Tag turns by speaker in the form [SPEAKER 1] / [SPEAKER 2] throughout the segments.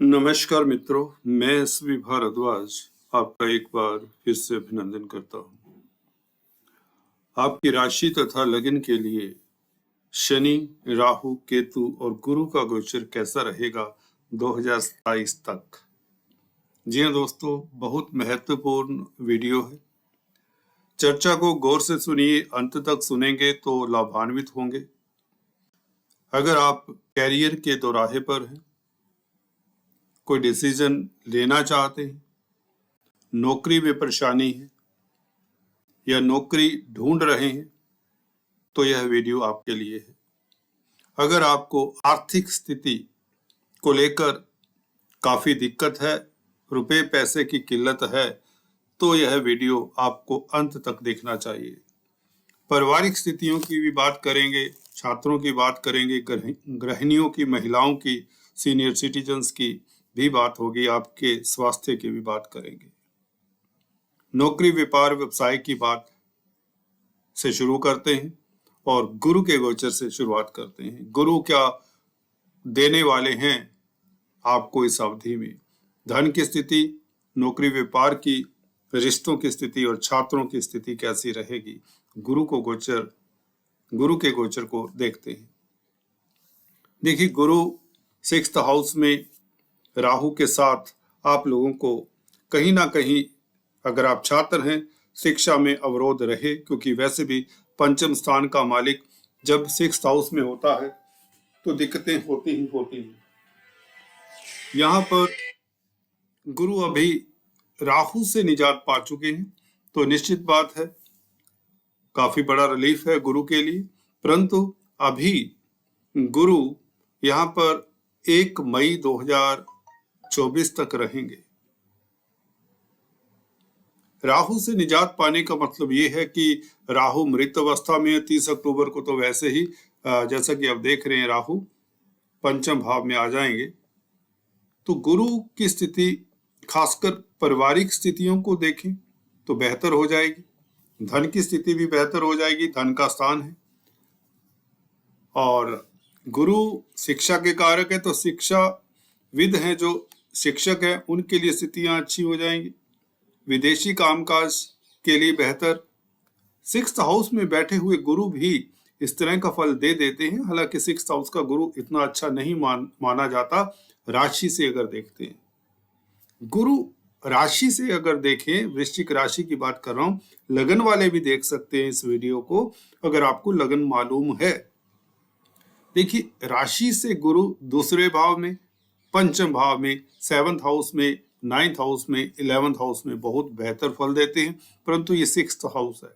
[SPEAKER 1] नमस्कार मित्रों, मैं एसवी भारद्वाज आपका एक बार फिर से अभिनंदन करता हूं। आपकी राशि तथा लगन के लिए शनि, राहु, केतु और गुरु का गोचर कैसा रहेगा 2027 तक। जी हाँ दोस्तों, बहुत महत्वपूर्ण वीडियो है। चर्चा को गौर से सुनिए, अंत तक सुनेंगे तो लाभान्वित होंगे। अगर आप कैरियर के दोराहे पर हैं, कोई डिसीजन लेना चाहते हैं, नौकरी में परेशानी है या नौकरी ढूंढ रहे हैं, तो यह वीडियो आपके लिए है। अगर आपको आर्थिक स्थिति को लेकर काफी दिक्कत है, रुपए पैसे की किल्लत है, तो यह वीडियो आपको अंत तक देखना चाहिए। पारिवारिक स्थितियों की भी बात करेंगे, छात्रों की बात करेंगे, गृहिणियों की, महिलाओं की, सीनियर सिटीजन्स की भी बात होगी, आपके स्वास्थ्य की भी बात करेंगे। नौकरी, व्यापार, व्यवसाय की बात से शुरू करते हैं और गुरु के गोचर से शुरुआत करते हैं। गुरु क्या देने वाले हैं आपको इस अवधि में? धन की स्थिति, नौकरी व्यापार की, रिश्तों की स्थिति और छात्रों की स्थिति कैसी रहेगी? गुरु के गोचर को देखते हैं। देखिए, गुरु 6th हाउस में राहु के साथ आप लोगों को कहीं ना कहीं, अगर आप छात्र हैं, शिक्षा में अवरोध रहे, क्योंकि वैसे भी पंचम स्थान का मालिक जब 6th हाउस में होता है तो दिक्कतें होती हैं। यहाँ पर गुरु अभी राहु से निजात पा चुके हैं, तो निश्चित बात है काफी बड़ा रिलीफ है गुरु के लिए। परंतु अभी गुरु यहाँ पर 1 मई 2024 तक रहेंगे। राहु से निजात पाने का मतलब ये है कि राहु मृत अवस्था में है 30 अक्टूबर को, तो वैसे ही जैसा कि आप देख रहे हैं राहु पंचम भाव में आ जाएंगे। तो गुरु की स्थिति, खासकर पारिवारिक स्थितियों को देखें तो बेहतर हो जाएगी। धन की स्थिति भी बेहतर हो जाएगी, धन का स्थान है। और गुरु शिक्षा के कारक है, तो शिक्षाविद हैं, जो शिक्षक हैं, उनके लिए स्थितियां अच्छी हो जाएंगी। विदेशी कामकाज के लिए बेहतर। 6th हाउस में बैठे हुए गुरु भी इस तरह का फल दे देते हैं। हालांकि 6th हाउस का गुरु इतना अच्छा नहीं माना जाता। राशि से अगर देखते हैं, गुरु राशि से अगर देखें, वृश्चिक राशि की बात कर रहा हूं, लगन वाले भी देख सकते हैं इस वीडियो को अगर आपको लगन मालूम है। देखिए, राशि से गुरु दूसरे भाव में, पंचम भाव में, 7th हाउस में, 9th हाउस में, 11th हाउस में बहुत बेहतर फल देते हैं। परंतु ये 6th हाउस है।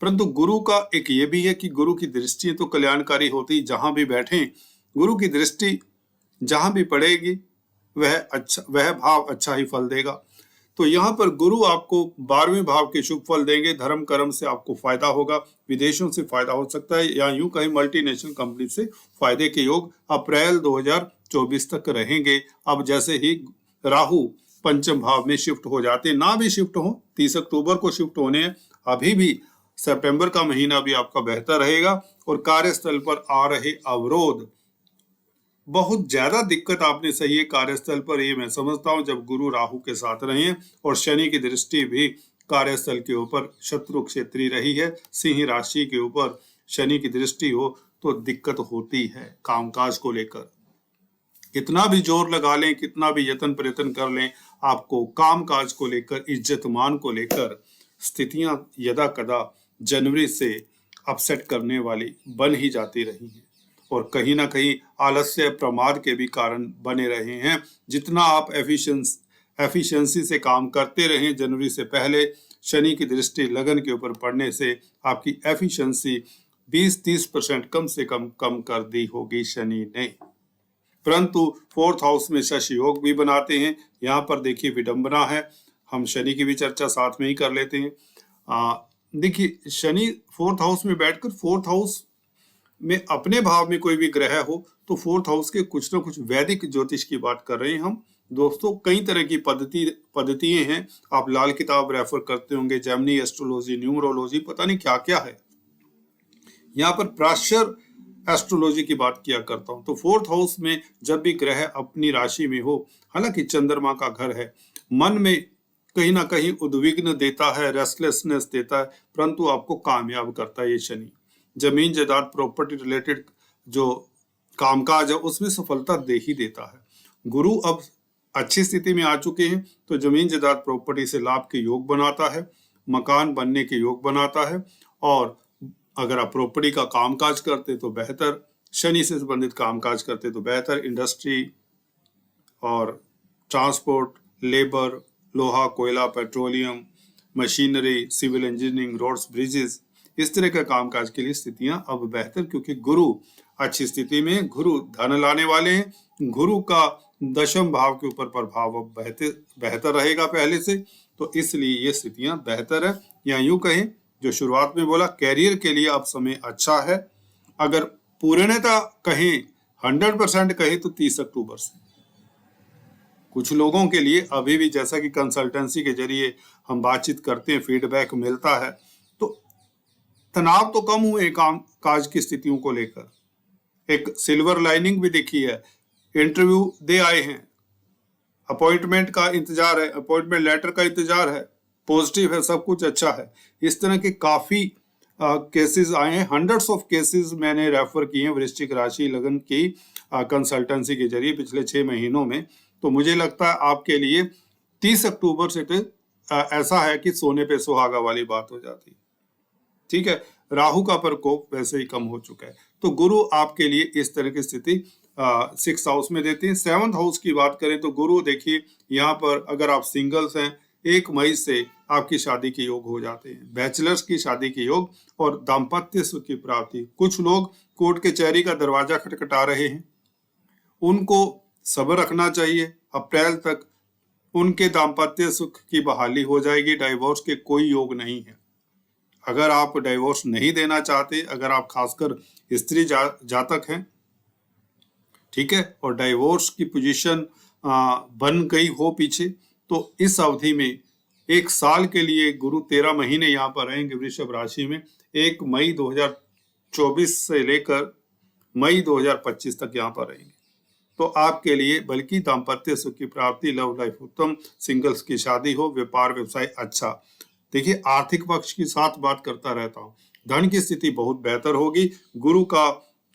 [SPEAKER 1] परंतु गुरु का एक ये भी है कि गुरु की दृष्टि तो कल्याणकारी होती, जहां भी बैठे गुरु की दृष्टि जहां भी पड़ेगी वह भाव अच्छा ही फल देगा। तो यहाँ पर गुरु आपको 12वें भाव के शुभ फल देंगे। धर्म कर्म से आपको फायदा होगा, विदेशों से फायदा हो सकता है, या यूं कहीं मल्टीनेशनल कंपनी से फायदे के योग अप्रैल 2024 तक रहेंगे। अब जैसे ही राहु पंचम भाव में शिफ्ट हो जाते, ना भी शिफ्ट हो, 30 अक्टूबर को शिफ्ट होने हैं, अभी भी सितंबर का महीना भी आपका बेहतर रहेगा। और कार्यस्थल पर आ रहे अवरोध, बहुत ज्यादा दिक्कत आपने सही है कार्यस्थल पर, ये मैं समझता हूं, जब गुरु राहु के साथ रहे हैं और शनि की दृष्टि भी कार्यस्थल के ऊपर शत्रु क्षेत्रीय रही है। सिंह राशि के ऊपर शनि की दृष्टि हो तो दिक्कत होती है कामकाज को लेकर। कितना भी जोर लगा लें, कितना भी यत्न प्रयत्न कर लें, आपको कामकाज को लेकर, इज्जत मान को लेकर स्थितियां यदा कदा जनवरी से अपसेट करने वाली बन ही जाती रही हैं। और कहीं ना कहीं आलस्य, प्रमाद के भी कारण बने रहे हैं। जितना आप एफिशिएंसी से काम करते रहें, जनवरी से पहले शनि की दृष्टि लगन के ऊपर पड़ने से आपकी एफिशिएंसी 20-30% कम से कम कर दी होगी शनि ने। परंतु 4th हाउस में शश योग भी बनाते हैं। यहाँ पर देखिए विडंबना है, हम शनि की भी चर्चा साथ में ही कर लेते हैं। देखिए, शनि 4th हाउस में बैठकर 4th हाउस में अपने भाव में कोई भी ग्रह हो तो 4th हाउस के कुछ ना कुछ वैदिक ज्योतिष की बात कर रहे हैं हम दोस्तों। कई तरह की पद्धतियां हैं, आप लाल किताब रेफर करते होंगे, जेमिनी एस्ट्रोलॉजी, न्यूमरोलॉजी, पता नहीं क्या क्या है। यहाँ पर प्राश्चर एस्ट्रोलॉजी की बात किया करता हूं। तो फोर्थ हाउस में जब भी ग्रह अपनी राशि में हो, हालांकि चंद्रमा का घर है, मन में कहीं ना कहीं उद्विग्न देता है, रेस्टलेसनेस देता है, परंतु आपको कामयाब करता है ये शनि। जमीन जायदाद प्रॉपर्टी रिलेटेड जो कामकाज है उसमें सफलता दे ही देता है। गुरु अब अच्छी स्थिति में आ चुके हैं तो जमीन जायदाद प्रॉपर्टी से लाभ के योग बनाता है, मकान बनने के योग बनाता है। और अगर आप प्रॉपर्टी का कामकाज करते तो बेहतर, शनि से संबंधित कामकाज करते तो बेहतर, इंडस्ट्री और ट्रांसपोर्ट, लेबर, लोहा, कोयला, petroleum, machinery, civil engineering, roads, bridges, इस तरह का कामकाज के लिए स्थितियां अब बेहतर, क्योंकि गुरु अच्छी स्थिति में, गुरु धन लाने वाले हैं। गुरु का दशम भाव के ऊपर प्रभाव अब बेहतर रहेगा पहले से, तो इसलिए ये स्थितियां बेहतर है। या यूं कहें, जो शुरुआत में बोला, कैरियर के लिए अब समय अच्छा है। अगर पूर्णतः कहें, 100% कहें तो 30 अक्टूबर से। कुछ लोगों के लिए अभी भी, जैसा कि कंसल्टेंसी के जरिए हम बातचीत करते हैं, फीडबैक मिलता है, तो तनाव तो कम हुए काम काज की स्थितियों को लेकर। एक सिल्वर लाइनिंग भी दिखी है, इंटरव्यू दे आए हैं, अपॉइंटमेंट का इंतजार है, अपॉइंटमेंट लेटर का इंतजार है, पॉजिटिव है, सब कुछ अच्छा है। इस तरह के काफी केसेस आए हैं, हंड्रेड्स ऑफ केसेस मैंने रेफर किए हैं वृश्चिक राशि लगन की कंसल्टेंसी के जरिए पिछले 6 महीनों में। तो मुझे लगता है आपके लिए 30 अक्टूबर से तो ऐसा है कि सोने पे सुहागा वाली बात हो जाती है। ठीक है, राहु का प्रकोप वैसे ही कम हो चुका है, तो गुरु आपके लिए इस तरह की स्थिति 6th हाउस में देते हैं। 7th हाउस की बात करें तो गुरु देखिए यहाँ पर, अगर आप सिंगल्स हैं, 1 मई से आपकी शादी के योग हो जाते हैं, बैचलर्स की शादी के योग और दाम्पत्य सुख की प्राप्ति। कुछ लोग कोर्ट कचहरी का दरवाजा खटखटा रहे हैं, उनको सब्र रखना चाहिए, अप्रैल तक उनके दाम्पत्य सुख की बहाली हो जाएगी। डाइवोर्स के कोई योग नहीं है। अगर आप डाइवोर्स नहीं देना चाहते, अगर आप खासकर स्त्री जातक हैं, ठीक है, और डाइवोर्स की पोजीशन बन गई हो पीछे, तो इस अवधि में 1 साल के लिए गुरु 13 महीने यहाँ पर रहेंगे वृषभ राशि में। 1 मई 2024 से लेकर मई 2025 तक यहाँ पर रहेंगे। तो आपके लिए बल्कि दाम्पत्य सुख की प्राप्ति, लव लाइफ उत्तम, सिंगल्स की शादी हो, व्यापार व्यवसाय अच्छा। देखिए, आर्थिक पक्ष की साथ बात करता रहता हूँ, धन की स्थिति बहुत बेहतर होगी। गुरु का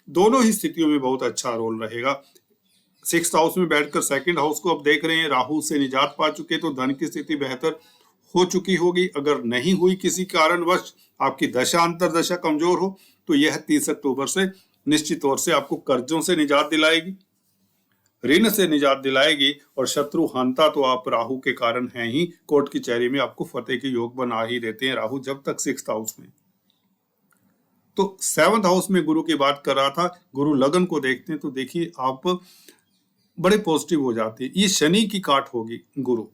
[SPEAKER 1] दोनों ही स्थितियों में बहुत अच्छा रोल रहेगा। 6th हाउस में बैठकर 2nd हाउस को अब देख रहे हैं, राहु से निजात पा चुके, तो धन की स्थिति बेहतर हो चुकी होगी। अगर नहीं हुई किसी कारणवश, आपकी दशा अंतर दशा कमजोर हो, तो यह 30 अक्टूबर से निश्चित तौर से आपको कर्जों से निजात दिलाएगी, ऋण से निजात दिलाएगी, और शत्रु हानता तो आप राहु के कारण हैं ही। कोर्ट की कचहरी में आपको फतेह के योग बना ही देते हैं राहु, जब तक 6th हाउस में। तो 7th हाउस में गुरु की बात कर रहा था, गुरु लगन को देखते हैं तो देखिए आप बड़े पॉजिटिव हो जाते हैं। ये शनि की काट होगी। गुरु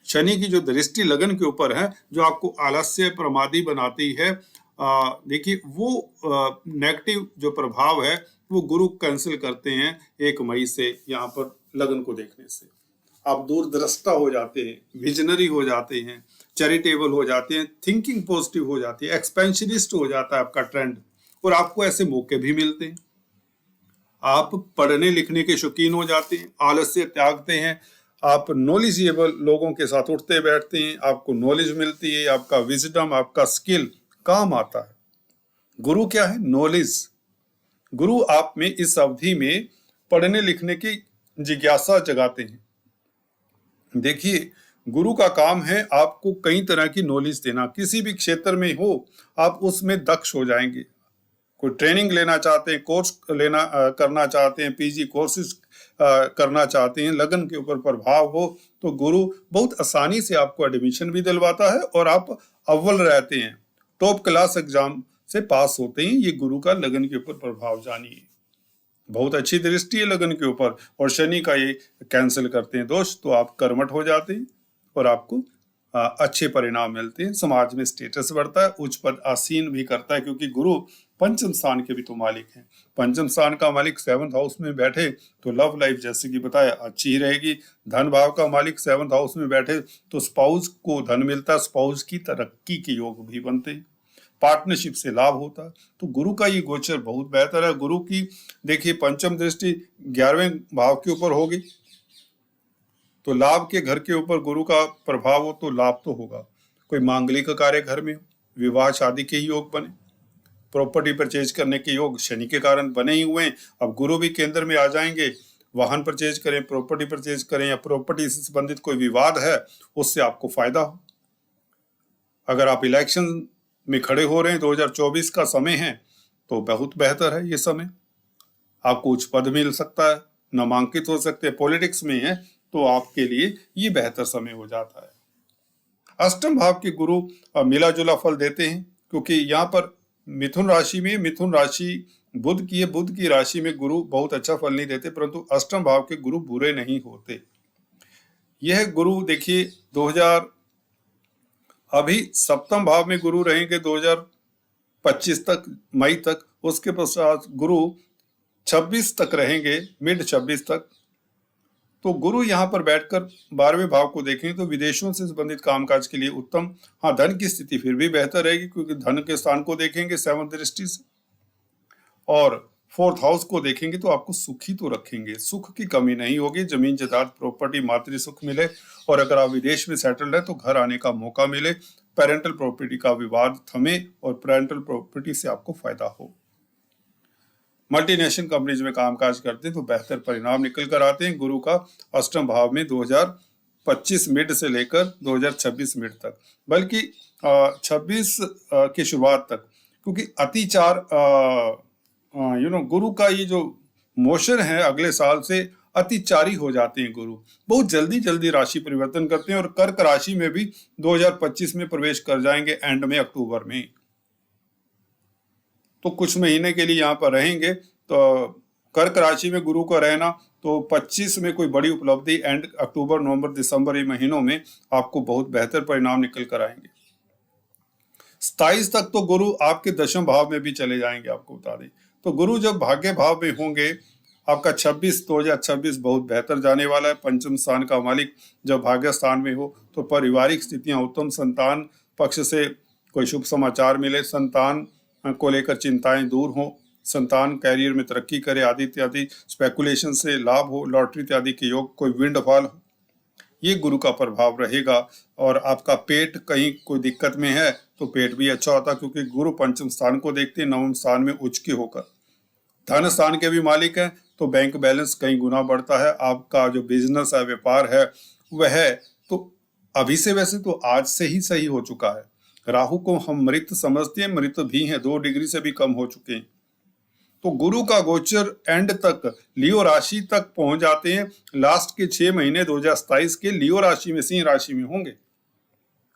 [SPEAKER 1] शनि की जो दृष्टि लगन के ऊपर है, जो आपको आलस्य प्रमादी बनाती है, देखिए वो नेगेटिव जो प्रभाव है वो गुरु कैंसिल करते हैं 1 मई से। यहाँ पर लगन को देखने से आप दूरदृष्टा हो जाते हैं, विजनरी हो जाते हैं, चैरिटेबल हो जाते हैं, थिंकिंग पॉजिटिव हो जाती है, एक्सपेंशनिस्ट हो जाता है आपका ट्रेंड, और आपको ऐसे मौके भी मिलते हैं। आप पढ़ने लिखने के शौकीन हो जाते हैं, आलस्य त्यागते हैं, आप नॉलेजेबल लोगों के साथ उठते बैठते हैं, आपको नॉलेज मिलती है, आपका विजडम, आपका स्किल काम आता है। गुरु क्या है? नॉलेज। गुरु आप में इस अवधि में पढ़ने लिखने की जिज्ञासा जगाते हैं। देखिए, गुरु का काम है आपको कई तरह की नॉलेज देना। किसी भी क्षेत्र में हो आप उसमें दक्ष हो जाएंगे। कोई ट्रेनिंग लेना चाहते हैं, कोर्स करना चाहते हैं, पीजी कोर्सेज करना चाहते हैं, लगन के ऊपर प्रभाव हो, तो गुरु बहुत आसानी से आपको एडमिशन भी दिलवाता है और आप अव्वल रहते हैं, टॉप क्लास एग्जाम से पास होते हैं। ये गुरु का लगन के ऊपर प्रभाव जानिए। बहुत अच्छी दृष्टि है लगन के ऊपर, और शनि का ये कैंसिल करते हैं दोष, तो आप कर्मठ हो जाते हैं और आपको अच्छे परिणाम मिलते हैं। समाज में स्टेटस बढ़ता है, उच्च पद आसीन भी करता है, क्योंकि गुरु पंचम स्थान के भी तो मालिक हैं। पंचम स्थान का मालिक 7th हाउस में बैठे तो लव लाइफ जैसे कि बताया अच्छी ही रहेगी। धन भाव का मालिक 7th हाउस में बैठे तो स्पाउस को धन मिलता है, स्पाउस की तरक्की के योग भी बनते हैं। पार्टनरशिप से लाभ होता है। तो गुरु का ये गोचर बहुत बेहतर है। गुरु की देखिए पंचम दृष्टि 11वें भाव के ऊपर होगी, तो लाभ के घर के ऊपर गुरु का प्रभाव हो तो लाभ तो होगा। कोई मांगलिक कार्य घर में हो, विवाह शादी के योग बने, प्रॉपर्टी परचेज करने के योग शनि के कारण बने ही हुए हैं। अब गुरु भी केंद्र में आ जाएंगे, वाहन परचेज करें, प्रॉपर्टी परचेज करें, या प्रॉपर्टी से संबंधित कोई विवाद है उससे आपको फायदा हो। अगर आप इलेक्शन में खड़े हो रहे हैं, 2024 का समय है, तो बहुत बेहतर है ये समय। आपको उच्च पद मिल सकता है, नामांकित हो सकते हैं, पॉलिटिक्स में है तो आपके लिए ये बेहतर समय हो जाता है। अष्टम भाव के गुरु मिला जुला फल देते हैं, क्योंकि यहाँ पर मिथुन राशि में, मिथुन राशि बुध की है, बुध की राशि में गुरु बहुत अच्छा फल नहीं देते, परंतु अष्टम भाव के गुरु बुरे नहीं होते। यह गुरु देखिए 2000 अभी सप्तम भाव में गुरु रहेंगे 2025 तक, मई तक। उसके पश्चात गुरु 26 तक रहेंगे, मिड 26 तक। तो गुरु यहाँ पर बैठकर 12वें भाव को देखें तो विदेशों से संबंधित कामकाज के लिए उत्तम। हाँ, धन की स्थिति फिर भी बेहतर रहेगी, क्योंकि धन के स्थान को देखेंगे 7th दृष्टि से, और 4th हाउस को देखेंगे तो आपको सुखी तो रखेंगे, सुख की कमी नहीं होगी। जमीन जायदाद प्रॉपर्टी मातृ सुख मिले, और अगर आप विदेश में सेटल्ड है तो घर आने का मौका मिले, पेरेंटल प्रॉपर्टी का विवाद थमे और पेरेंटल प्रॉपर्टी से आपको फायदा हो। मल्टीनेशनल कंपनीज में कामकाज करते हैं तो बेहतर परिणाम निकल कर आते हैं। गुरु का अष्टम भाव में 2025 मिड से लेकर 2026 मिड तक, बल्कि 26 की शुरुआत तक, क्योंकि अतिचार गुरु का ये जो मोशन है अगले साल से अतिचारी हो जाते हैं। गुरु बहुत जल्दी जल्दी राशि परिवर्तन करते हैं, और कर्क राशि में भी 2025 में प्रवेश कर जाएंगे, एंड में अक्टूबर में। तो कुछ महीने के लिए यहाँ पर रहेंगे। तो कर्क राशि में गुरु का रहना, तो 25 में कोई बड़ी उपलब्धि, एंड अक्टूबर नवंबर दिसंबर ये महीनों में आपको बहुत बेहतर परिणाम निकल कर आएंगे। 27 तक तो गुरु आपके दशम भाव में भी चले जाएंगे, आपको बता दें। तो गुरु जब भाग्य भाव में होंगे, आपका 2026 बहुत बेहतर जाने वाला है। पंचम स्थान का मालिक जब भाग्य स्थान में हो तो पारिवारिक स्थितियां उत्तम, संतान पक्ष से कोई शुभ समाचार मिले, संतान को लेकर चिंताएं दूर हो, संतान कैरियर में तरक्की करे, आदि इत्यादि, स्पेकुलेशन से लाभ हो, लॉटरी इत्यादि के योग, कोई विंडफॉल हो, ये गुरु का प्रभाव रहेगा। और आपका पेट कहीं कोई दिक्कत में है तो पेट भी अच्छा होता, क्योंकि गुरु पंचम स्थान को देखते हैं, नवम स्थान में उच्च की होकर। धन स्थान के भी मालिक है, तो बैंक बैलेंस कई गुना बढ़ता है। आपका जो बिजनेस है, व्यापार है, वह तो अभी से, वैसे तो आज से ही सही हो चुका है। राहु को हम मृत समझते हैं, मृत भी हैं, 2 डिग्री से भी कम हो चुके हैं। तो गुरु का गोचर एंड तक लियो राशि तक पहुंच जाते हैं। लास्ट के 6 महीने 2027 के लियो राशि में, सिंह राशि में होंगे।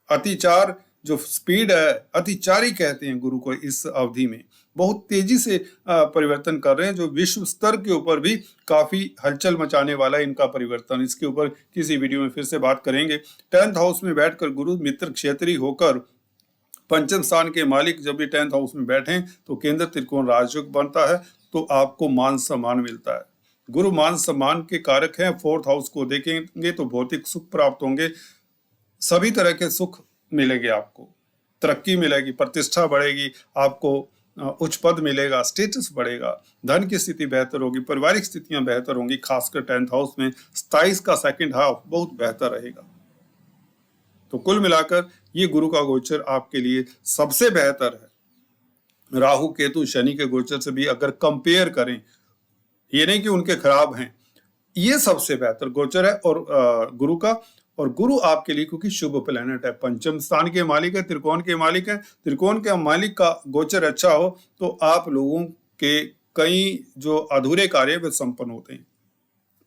[SPEAKER 1] अतिचार जो स्पीड है, अतिचारी कहते हैं गुरु को, इस अवधि में बहुत तेजी से परिवर्तन कर रहे हैं, जो विश्व स्तर के ऊपर भी काफी हलचल मचाने वाला है इनका परिवर्तन। इसके ऊपर किसी वीडियो में फिर से बात करेंगे। 10th हाउस में बैठकर गुरु मित्र क्षेत्रीय होकर पंचम स्थान के मालिक जब भी 10th हाउस में बैठे तो केंद्र त्रिकोण राजयोग बनता है, तो आपको मान सम्मान मिलता है। गुरु मान सम्मान के कारक हैं। 4th हाउस को देखेंगे तो भौतिक सुख प्राप्त होंगे, सभी तरह के सुख मिलेंगे, आपको तरक्की मिलेगी, प्रतिष्ठा बढ़ेगी, आपको उच्च पद मिलेगा, स्टेटस बढ़ेगा, धन की स्थिति बेहतर होगी, पारिवारिक स्थितियां बेहतर होंगी। खासकर 10th हाउस में 27 का सेकंड हाफ बहुत बेहतर रहेगा। तो कुल मिलाकर ये गुरु का गोचर आपके लिए सबसे बेहतर है। राहु केतु शनि के गोचर से भी अगर कंपेयर करें, ये नहीं कि उनके खराब हैं, ये सबसे बेहतर गोचर है और गुरु का। और गुरु आपके लिए क्योंकि शुभ प्लेनेट है, पंचम स्थान के मालिक है, त्रिकोण के मालिक है। त्रिकोण के मालिक का गोचर अच्छा हो तो आप लोगों के कई जो अधूरे कार्य वे संपन्न होते हैं।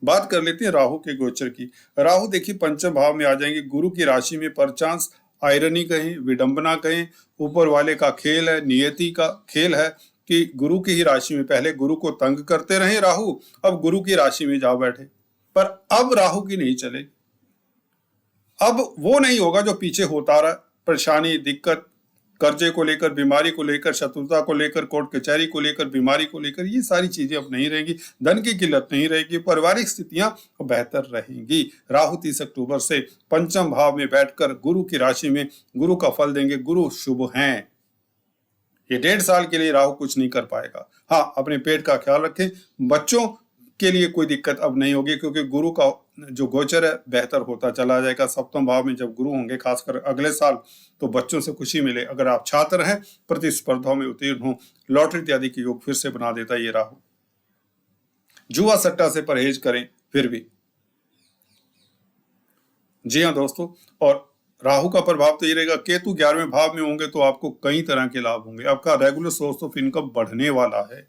[SPEAKER 1] बात कर लेते हैं राहु के गोचर की। राहु देखिए पंचम भाव में आ जाएंगे, गुरु की राशि में परचांस, आयरनी कहें, विडंबना कहें, ऊपर वाले का खेल है, नियति का खेल है कि गुरु की ही राशि में पहले गुरु को तंग करते रहे राहु, अब गुरु की राशि में जा बैठे। पर अब राहु की नहीं चलेगी, अब वो नहीं होगा जो पीछे होता रहा, परेशानी, दिक्कत, कर्जे को लेकर, बीमारी को लेकर, शत्रुता को लेकर, कोर्ट कचहरी को लेकर, बीमारी को लेकर, ये सारी चीजें अब नहीं रहेंगी। धन की किल्लत नहीं रहेगी, पारिवारिक स्थितियां बेहतर रहेंगी। राहु 30 अक्टूबर से पंचम भाव में बैठकर गुरु की राशि में गुरु का फल देंगे। गुरु शुभ हैं, ये 1.5 साल के लिए राहु कुछ नहीं कर पाएगा। हाँ, अपने पेट का ख्याल रखें। बच्चों के लिए कोई दिक्कत अब नहीं होगी, क्योंकि गुरु का जो गोचर है बेहतर होता चला जाएगा। सप्तम भाव में जब गुरु होंगे खासकर अगले साल, तो बच्चों से खुशी मिले। अगर आप छात्र हैं, प्रतिस्पर्धाओं में उत्तीर्ण हो, लॉटरी इत्यादि के योग फिर से बना देता है ये राहु। जुआ सट्टा से परहेज करें फिर भी। जी हाँ दोस्तों, और राहु का प्रभाव तो ये रहेगा, केतु 11वें भाव में होंगे तो आपको कई तरह के लाभ होंगे। आपका रेगुलर सोर्स ऑफ इनकम बढ़ने वाला है।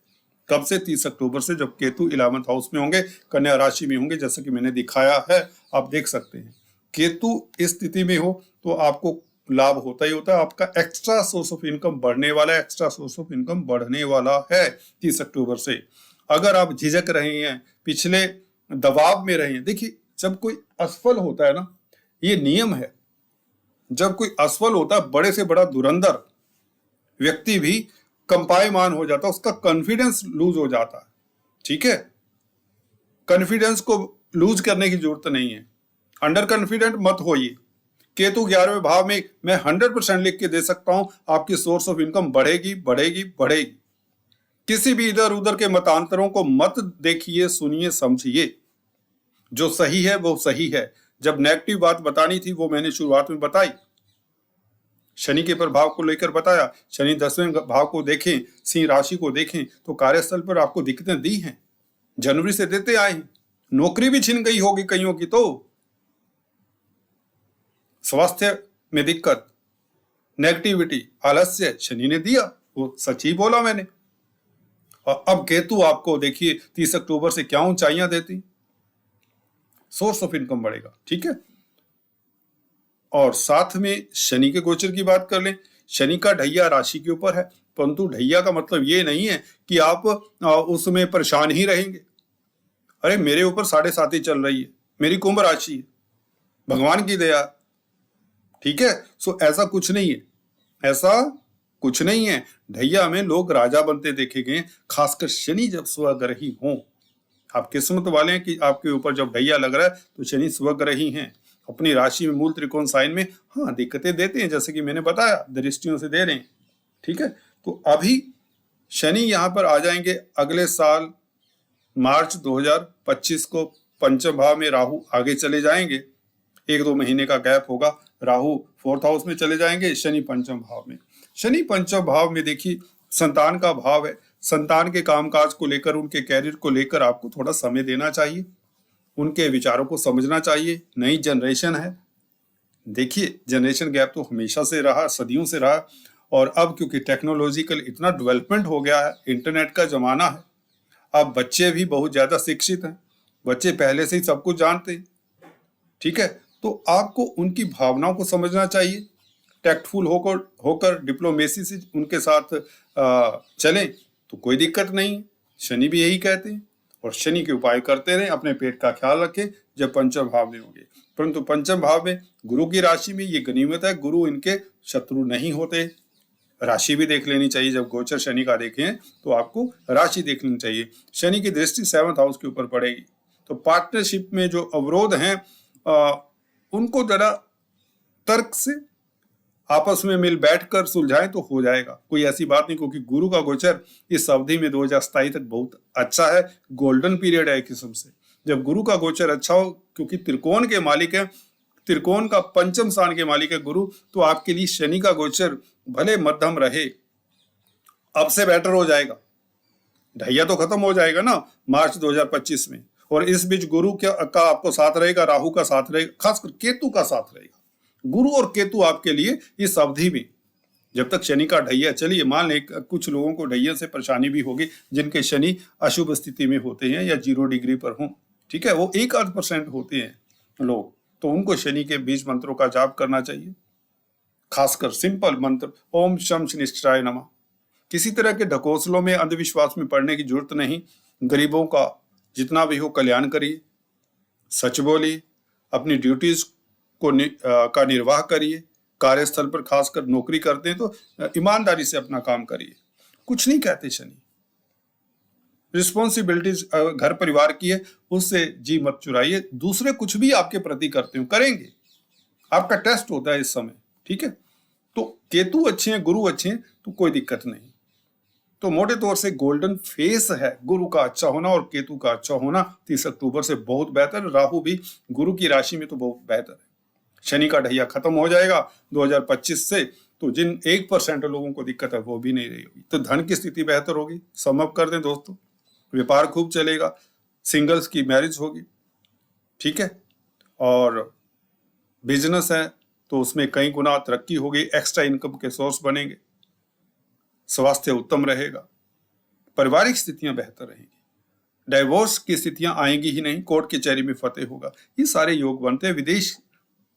[SPEAKER 1] कब से? 30 अक्टूबर से, जब केतु 11th हाउस में होंगे, कन्या राशि में होंगे, जैसा कि मैंने दिखाया है। आप देख सकते हैं केतु इस स्थिति में हो तो आपको लाभ होता ही होता है। आपका एक्स्ट्रा सोर्स ऑफ इनकम बढ़ने वाला है, एक्स्ट्रा सोर्स ऑफ इनकम बढ़ने वाला है 30 अक्टूबर से। अगर आप झिझक रहे हैं, पिछले दबाव में रहे हैं, देखिए जब कोई असफल होता है ना, ये नियम है, जब कोई असफल होता है, बड़े से बड़ा धुरंधर व्यक्ति भी कंपायमान हो जाता है, उसका कॉन्फिडेंस लूज हो जाता है। ठीक है, कॉन्फिडेंस को लूज करने की जरूरत नहीं है, अंडर कॉन्फिडेंट मत होइए। केतु 11वें भाव में, मैं 100% लिख के दे सकता हूं, आपकी सोर्स ऑफ इनकम बढ़ेगी बढ़ेगी बढ़ेगी। किसी भी इधर उधर के मतांतरों को मत देखिए, सुनिए, समझिए। जो सही है वो सही है। जब नेगेटिव बात बतानी थी वो मैंने शुरुआत में बताई, शनि के प्रभाव को लेकर बताया। शनि 10वें भाव को देखें, सिंह राशि को देखें तो कार्यस्थल पर आपको दिक्कतें दी हैं, जनवरी से देते आए हैं। नौकरी भी छिन गई होगी कईयों की, तो स्वास्थ्य में दिक्कत, नेगेटिविटी, आलस्य शनि ने दिया, वो सच ही बोला मैंने। और अब केतु आपको देखिए 30 अक्टूबर से क्या ऊंचाइयां देती, सोर्स ऑफ इनकम बढ़ेगा। ठीक है, और साथ में शनि के गोचर की बात कर लें। शनि का ढैया राशि के ऊपर है, परंतु ढैया का मतलब ये नहीं है कि आप उसमें परेशान ही रहेंगे। अरे मेरे ऊपर 7.5 चल रही है, मेरी कुंभ राशि है, भगवान की दया। ठीक है, सो ऐसा कुछ नहीं है, ऐसा कुछ नहीं है। ढैया में लोग राजा बनते देखे गए, खासकर शनि जब स्वग्रही हों। आप किस्मत वाले हैं कि आपके ऊपर जब ढैया लग रहा है तो शनि स्वग्रही हैं, अपनी राशि में मूल त्रिकोण साइन में। हाँ, दिक्कतें देते हैं, जैसे कि मैंने बताया, दृष्टियों से दे रहे हैं। ठीक है, तो अभी शनि यहां पर आ जाएंगे अगले साल मार्च 2025 को। पंचम भाव में राहु आगे चले जाएंगे, 1-2 महीने का गैप होगा। राहु 4th हाउस में चले जाएंगे, शनि पंचम भाव में। शनि पंचम भाव में देखिए संतान का भाव है। संतान के कामकाज को लेकर, उनके कैरियर को लेकर आपको थोड़ा समय देना चाहिए, उनके विचारों को समझना चाहिए। नई जनरेशन है, देखिए जनरेशन गैप तो हमेशा से रहा, सदियों से रहा, और अब क्योंकि टेक्नोलॉजिकल इतना डेवलपमेंट हो गया है, इंटरनेट का जमाना है, अब बच्चे भी बहुत ज्यादा शिक्षित हैं, बच्चे पहले से ही सब कुछ जानते हैं। ठीक है, तो आपको उनकी भावनाओं को समझना चाहिए, टैक्टफुल होकर डिप्लोमेसी से उनके साथ चलें तो कोई दिक्कत नहीं। शनि भी यही कहते हैं, और शनि के उपाय करते रहें, अपने पेट का ख्याल रखें जब पंचम भाव में होंगे। परंतु पंचम भाव में गुरु की राशि में ये गनीमत है, गुरु इनके शत्रु नहीं होते। राशि भी देख लेनी चाहिए, जब गोचर शनि का देखें तो आपको राशि देख लेनी चाहिए। शनि की दृष्टि 7th हाउस के ऊपर पड़ेगी, तो पार्टनरशिप में जो अवरोध हैं उनको जरा तर्क से आपस में मिल बैठकर सुलझाएं तो हो जाएगा। कोई ऐसी बात नहीं, क्योंकि गुरु का गोचर इस अवधि में 2027 तक बहुत अच्छा है, गोल्डन पीरियड है एक किस्म से। जब गुरु का गोचर अच्छा हो, क्योंकि त्रिकोण के मालिक है, त्रिकोण का पंचम स्थान के मालिक है गुरु, तो आपके लिए शनि का गोचर भले मध्यम रहे, अब से बेटर हो जाएगा। ढैया तो खत्म हो जाएगा ना मार्च 2025 में, और इस बीच गुरु का आपको साथ रहेगा, राहु का साथ रहेगा, खासकर केतु का साथ रहेगा। गुरु और केतु आपके लिए इस अवधि में, जब तक शनि का ढैया, चलिए मान लें कुछ लोगों को ढैया से परेशानी भी होगी, जिनके शनि अशुभ स्थिति में होते हैं या 0 डिग्री पर हों। ठीक है, वो 1-8% होते हैं लोग, तो उनको शनि के बीज मंत्रों का जाप करना चाहिए, खासकर सिंपल मंत्र ओम शम शनिश्चराय नमः। किसी तरह के ढकोसलों में, अंधविश्वास में पड़ने की जरूरत नहीं। गरीबों का जितना भी हो कल्याण करिए, सच बोलिए, अपनी ड्यूटीज का निर्वाह करिए। कार्यस्थल पर खासकर नौकरी करते हैं तो ईमानदारी से अपना काम करिए। कुछ नहीं कहते शनि, रिस्पॉन्सिबिलिटीज घर परिवार की है, उससे जी मत चुराइए। दूसरे कुछ भी आपके प्रति करते हो, करेंगे, आपका टेस्ट होता है इस समय। ठीक है, तो केतु अच्छे हैं, गुरु अच्छे हैं, तो कोई दिक्कत नहीं। तो मोटे तौर से गोल्डन फेस है गुरु का अच्छा होना और केतु का अच्छा होना 30 अक्टूबर से बहुत बेहतर है। राहु भी गुरु की राशि में तो बहुत बेहतर है। शनि का ढैया खत्म हो जाएगा 2025 से, तो जिन 1% लोगों को दिक्कत है वो भी नहीं रही होगी। तो धन की स्थिति बेहतर होगी। सम अप कर दें दोस्तों, व्यापार खूब चलेगा, सिंगल्स की मैरिज होगी, ठीक है, और बिजनेस है तो उसमें कई गुना तरक्की होगी, एक्स्ट्रा इनकम के सोर्स बनेंगे, स्वास्थ्य उत्तम रहेगा, पारिवारिक स्थितियां बेहतर रहेंगी, डाइवोर्स की स्थितियां आएंगी ही नहीं, कोर्ट कचहरी में फतेह होगा। ये सारे योग बनते हैं, विदेश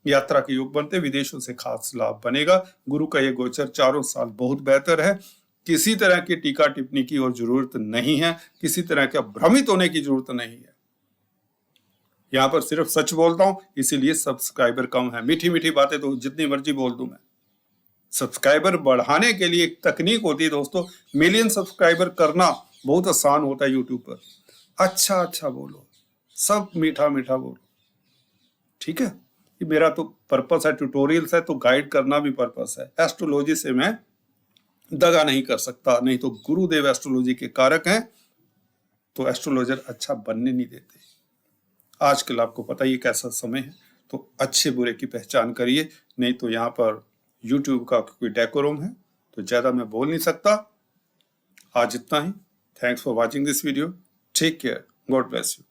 [SPEAKER 1] यात्रा के योग बनते हैं, विदेशों से खास लाभ बनेगा। गुरु का ये गोचर चारों साल बहुत बेहतर है। किसी तरह की टीका टिप्पणी की और जरूरत नहीं है, किसी तरह का भ्रमित होने की जरूरत नहीं है। यहाँ पर सिर्फ सच बोलता हूं, इसीलिए सब्सक्राइबर कम है। मीठी मीठी बातें तो जितनी मर्जी बोल दूं मैं। सब्सक्राइबर बढ़ाने के लिए एक तकनीक होती है दोस्तों, मिलियन सब्सक्राइबर करना बहुत आसान होता है यूट्यूब पर। अच्छा अच्छा बोलो, सब मीठा मीठा बोलो, ठीक है। ये मेरा तो पर्पस है, ट्यूटोरियल्स है तो गाइड करना भी पर्पस है। एस्ट्रोलॉजी से मैं दगा नहीं कर सकता, नहीं तो गुरुदेव एस्ट्रोलॉजी के कारक हैं, तो एस्ट्रोलॉजर अच्छा बनने नहीं देते। आजकल आपको पता ही कैसा समय है, तो अच्छे बुरे की पहचान करिए, नहीं तो यहाँ पर यूट्यूब का कोई डेकोरम है, तो ज्यादा मैं बोल नहीं सकता। आज इतना ही। Thanks for watching this video. Take care, God bless you.